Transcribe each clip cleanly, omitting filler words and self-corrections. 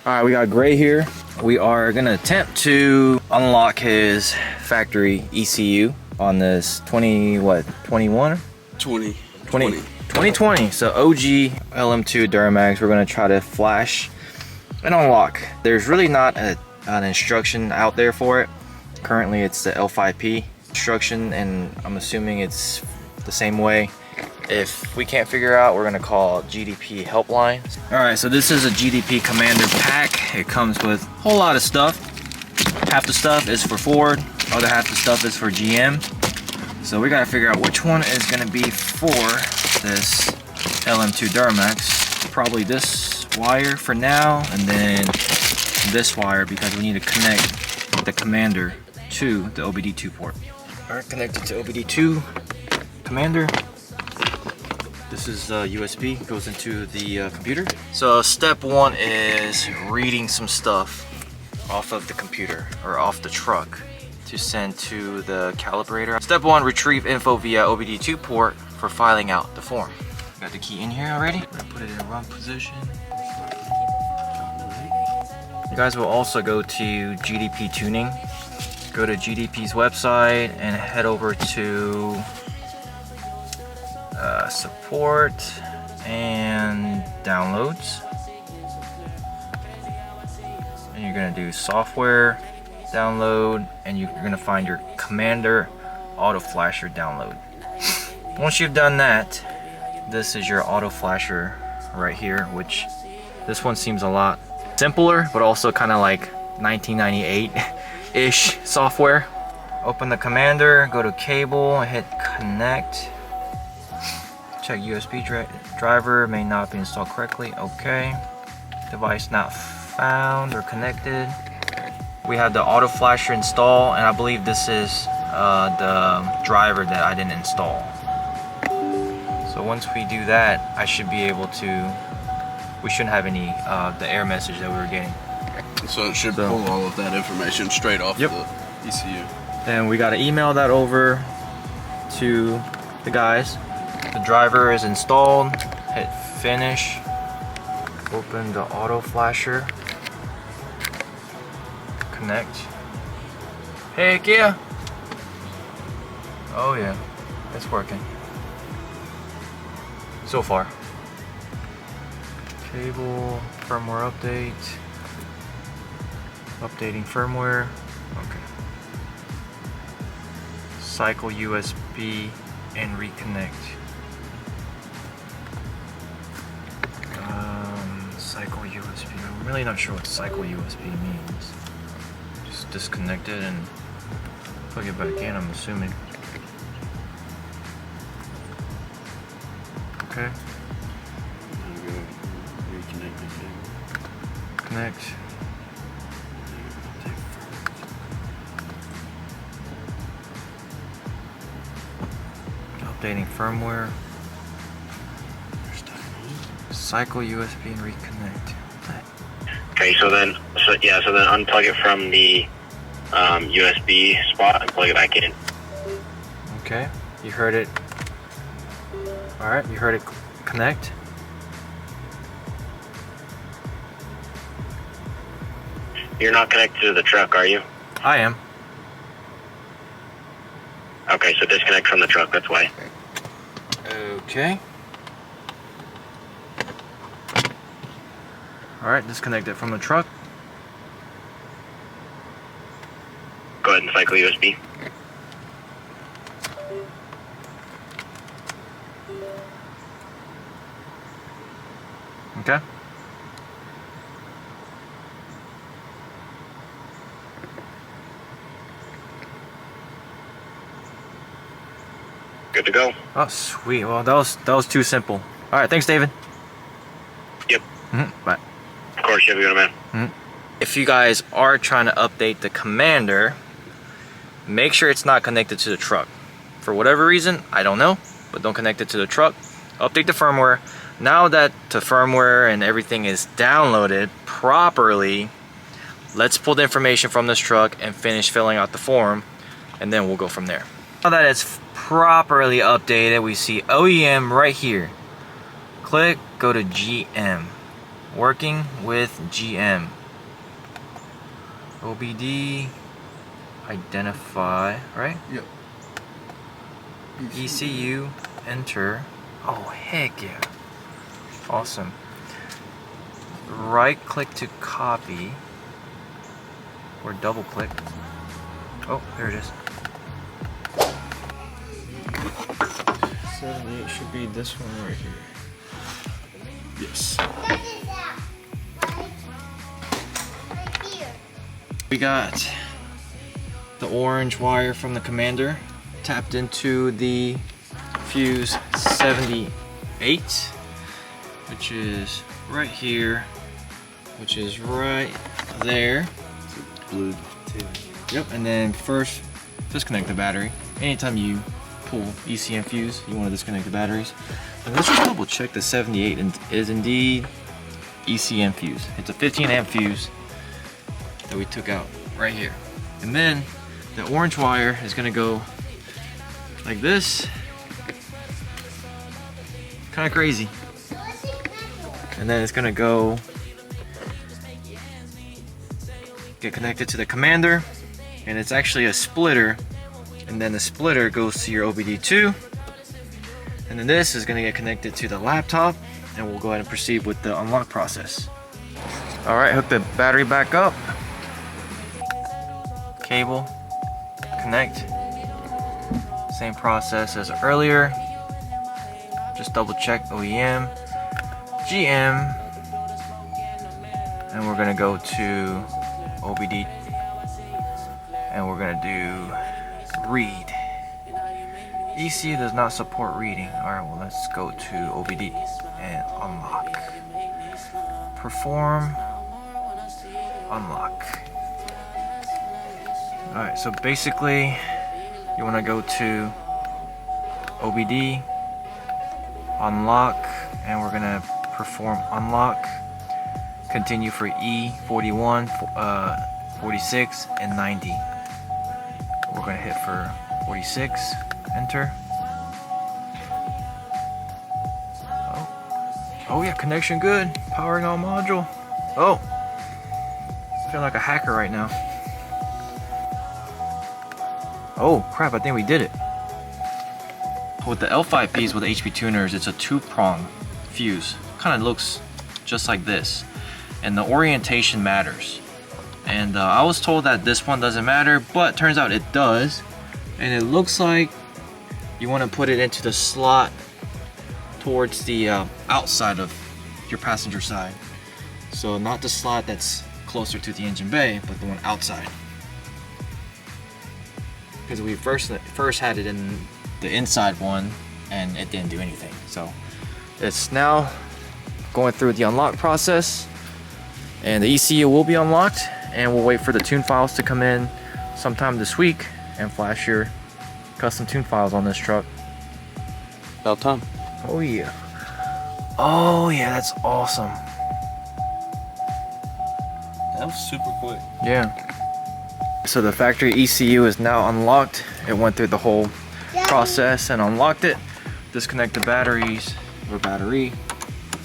Alright, we got Gray here. We are gonna attempt to unlock his factory ECU on this 2020. So OG LM2 Duramax. We're gonna try to flash and unlock. There's really not an instruction out there for it. Currently it's the L5P instruction, and I'm assuming it's the same way. If we can't figure out, we're gonna call GDP helpline. All right, so this is a GDP Commander pack. It comes with a whole lot of stuff. Half the stuff is for Ford, other half the stuff is for GM. So we gotta figure out which one is gonna be for this LM2 Duramax. Probably this wire for now, and then this wire because we need to connect the Commander to the OBD2 port. All right, connected to OBD2 Commander. This is USB, goes into the computer. So step one is reading some stuff off of the computer or off the truck to send to the calibrator. Step one, retrieve info via OBD2 port for filing out the form. Got the key in here already. We're gonna put it in run position. You guys will also go to GDP tuning. Go to GDP's website and head over to support and downloads, and you're going to do software download, and you're going to find your Commander auto flasher download. Once you've done that, this is your auto flasher right here, which this one seems a lot simpler but also kind of like 1998-ish software. Open the Commander, go to cable, hit connect. Check USB driver may not be installed correctly. Okay. Device not found or connected. We have the auto flasher install, and I believe this is the driver that I didn't install. So once we do that, I should be able to. We shouldn't have any the error message that we were getting. So it should pull all of that information straight off the ECU. And we got to email that over to the guys. The driver is installed. Hit finish. Open the auto flasher. Connect. Heck yeah! Oh yeah, it's working. So far. Cable, firmware update. Updating firmware. Okay. Cycle USB and reconnect. Cycle USB. I'm really not sure what cycle USB means. Just disconnect it and plug it back in, I'm assuming. Okay. Connect. Updating firmware. Cycle USB and reconnect. Okay, so then unplug it from the USB spot and plug it back in. Okay, you heard it. All right, you heard it connect. You're not connected to the truck, are you? I am. Okay, so disconnect from the truck, that's why. Okay. Alright, disconnect it from the truck. Go ahead and cycle USB. Okay. Good to go. Oh, sweet. Well, that was too simple. Alright, thanks, David. Yep. Bye. Of course, you have a good man. If you guys are trying to update the Commander, make sure it's not connected to the truck. For whatever reason, I don't know, but don't connect it to the truck. Update the firmware. Now that the firmware and everything is downloaded properly, let's pull the information from this truck and finish filling out the form, and then we'll go from there. Now that it's properly updated, we see OEM right here. Click, go to GM. working with GM. OBD, identify, right? Yep. ECU, enter. Oh, heck yeah. Awesome. Right click to copy, or double click. Oh, there it is. 78 should be this one right here. Yes. We got the orange wire from the commander tapped into the fuse 78, which is right here, which is right there. Blue. Yep, and then first disconnect the battery. Anytime you pull ECM fuse, you want to disconnect the batteries. And let's just double check the 78 is indeed ECM fuse. It's a 15 amp fuse that we took out right here. And then the orange wire is gonna go like this. Kind of crazy. And then it's gonna go get connected to the commander, and it's actually a splitter, and then the splitter goes to your OBD2, and then this is gonna get connected to the laptop, and we'll go ahead and proceed with the unlock process. All right, hook the battery back up. Cable, connect. Same process as earlier. Just double check OEM, GM, and we're gonna go to OBD, and we're gonna do read. ECU does not support reading. All right, well, let's go to OBD and unlock. Perform, unlock. All right, so basically you want to go to OBD, unlock, and we're gonna perform unlock. Continue for E41, 46, and 90. We're gonna hit for 46, enter. Oh yeah, connection good. Powering on module. Oh, I feel like a hacker right now. Oh crap, I think we did it. With the L5Ps with HP tuners, it's a 2-prong fuse. Kind of looks just like this. And the orientation matters. And I was told that this one doesn't matter, but turns out it does. And it looks like you want to put it into the slot towards the outside of your passenger side. So not the slot that's closer to the engine bay, but the one outside. Because we first had it in the inside one and it didn't do anything. So it's now going through the unlock process, and the ECU will be unlocked, and we'll wait for the tune files to come in sometime this week and flash your custom tune files on this truck. About time. Oh yeah. Oh yeah, that's awesome. That was super quick. Yeah. So the factory ECU is now unlocked. It went through the whole process and unlocked it. Disconnect the batteries or battery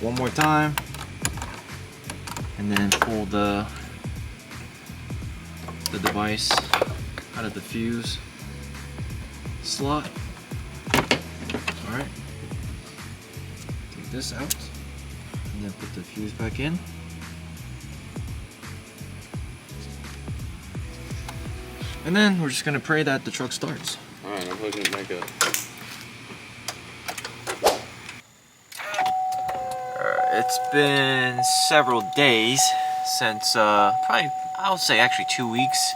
one more time, and then pull the device out of the fuse slot. All right. Take this out and then put the fuse back in. And then we're just gonna pray that the truck starts. Alright, I'm hooking it back up. It's been several days since, probably, I would say actually 2 weeks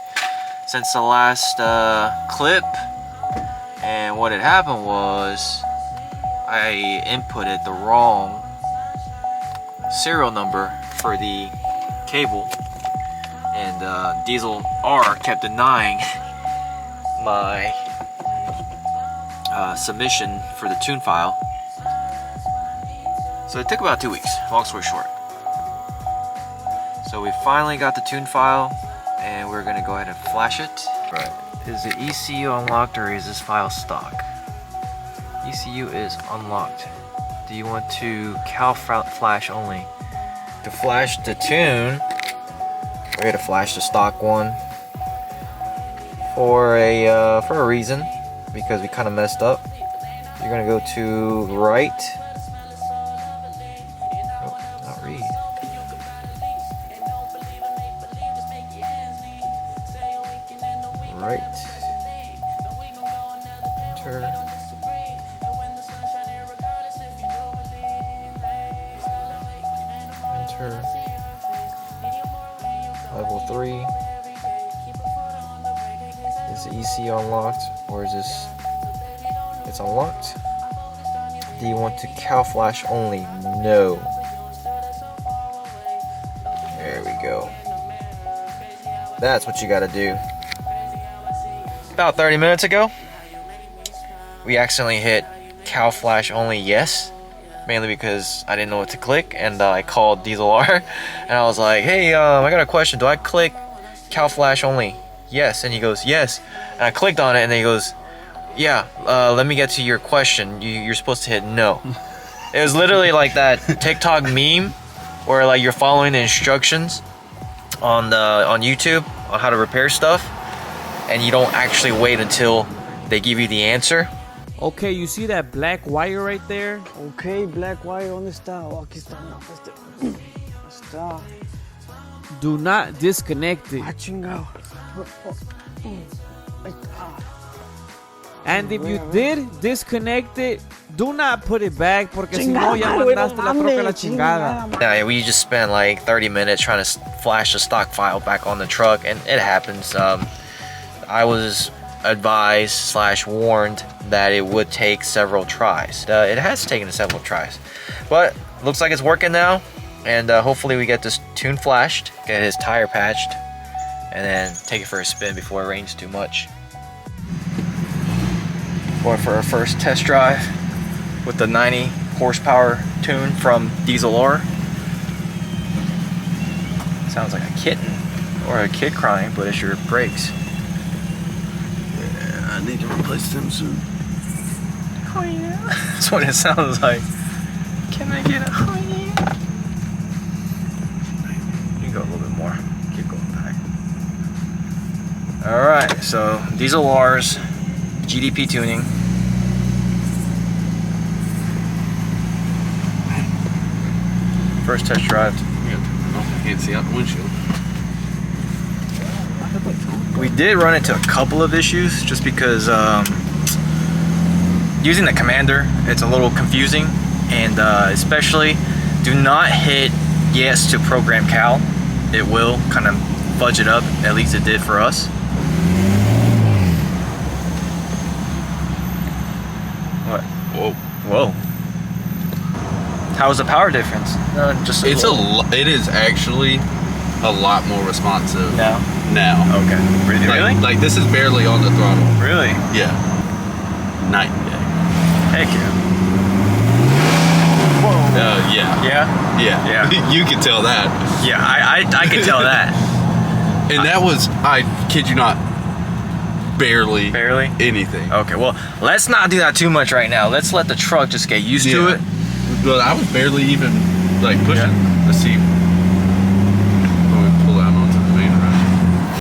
since the last clip. And what had happened was I inputted the wrong serial number for the cable. And Diesel R kept denying my submission for the tune file. So it took about 2 weeks, long story short. So we finally got the tune file, and we're gonna go ahead and flash it. Right. Is the ECU unlocked, or is this file stock? ECU is unlocked. Do you want to cal flash only? To flash the tune, we're going to flash the stock one for a reason, because we kind of messed up. You're gonna go to right. Oh, not read. Right. Enter. Enter. Level 3. Is the EC unlocked, or is this? It's unlocked. Do you want to cow flash only? No. There we go. That's what you gotta do. About 30 minutes ago, we accidentally hit cow flash only yes, mainly because I didn't know what to click, and I called Diesel R and I was like, hey, I got a question. Do I click cow flash only yes? And he goes, yes. And I clicked on it, and then he goes, yeah, let me get to your question. You're supposed to hit no. It was literally like that TikTok meme where like you're following the instructions on YouTube on how to repair stuff, and you don't actually wait until they give you the answer. Okay, you see that black wire right there? Ok, black wire, ¿dónde está? Oh, aquí está, no, está. Do not disconnect it. Ah, chingado. Ahí está. And if you did disconnect it, do not put it back, porque si no ya mandaste la troca a la chingada. Yeah, we just spent like 30 minutes trying to flash the stock file back on the truck, and it happens. I was advised / warned that it would take several tries. It has taken several tries, but looks like it's working now, and hopefully we get this tune flashed, get his tire patched, and then take it for a spin before it rains too much. Going for our first test drive with the 90 horsepower tune from Diesel R. Sounds like a kitten or a kid crying, but it's your brakes. Yeah, I need to replace them soon. Oh yeah. That's what it sounds like. Can I get a oh yeah? You can go a little bit more. Keep going back. Alright, so Diesel R's GDP tuning. First test drive. Yeah, I can't see out the windshield. We did run into a couple of issues just because using the commander, it's a little confusing, and especially do not hit yes to program cal. It will kind of fudge it up, at least it did for us. What? Whoa. Whoa. How was the power difference? It is actually a lot more responsive now. Okay. Really? Like this is barely on the throttle. Really? Yeah. Night and day. Heck yeah. Yeah. Yeah? Yeah. Yeah. You can tell that. Yeah, I can tell that. And that was, I kid you not, barely anything. Okay, well, let's not do that too much right now. Let's let the truck just get used to it. But I was barely even like pushing the seat